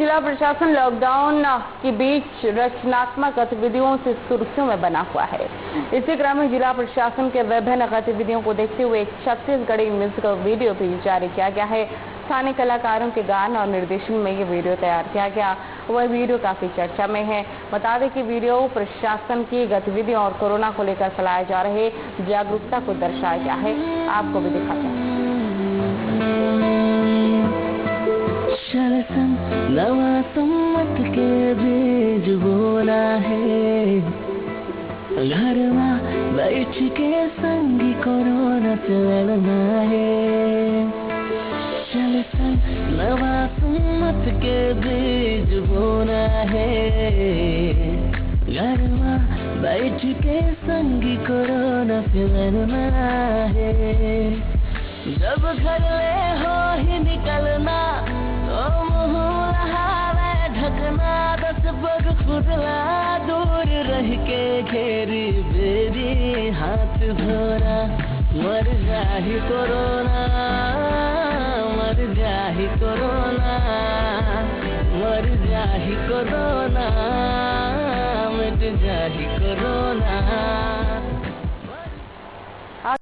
जिला प्रशासन लॉकडाउन के बीच रचनात्मक गतिविधियों से सुर्खियों में बना हुआ है। इसी क्रम में जिला प्रशासन के विभिन्न गतिविधियों को देखते हुए एक छत्तीसगढ़ी म्यूजिकल वीडियो भी जारी किया गया है। स्थानीय कलाकारों के गान और निर्देशन में ये वीडियो तैयार किया गया। वह वीडियो काफी चर्चा में है। बता दें कि वीडियो प्रशासन की गतिविधियों और कोरोना को लेकर फैलाए जा रहे जागरूकता को दर्शाया गया है। आपको भी दिखाते हैं। नवा सम्मत के बीज बोना है, घर में बैठ के संगी कोरोना चलना है। चल संग नवा सम्मत के बीज बोना है, घर में बैठ के संगी कोरोना चलना है। जब घर ले हो ही निकलना तो मुँह लहावे ढकना, 10 पग खुदला दूर रह के घेरी बेरी हाथ धोना। मर जाही कोरोना, मर जाही कोरोना, मर जाही कोरोना, मिट जाही कोरोना।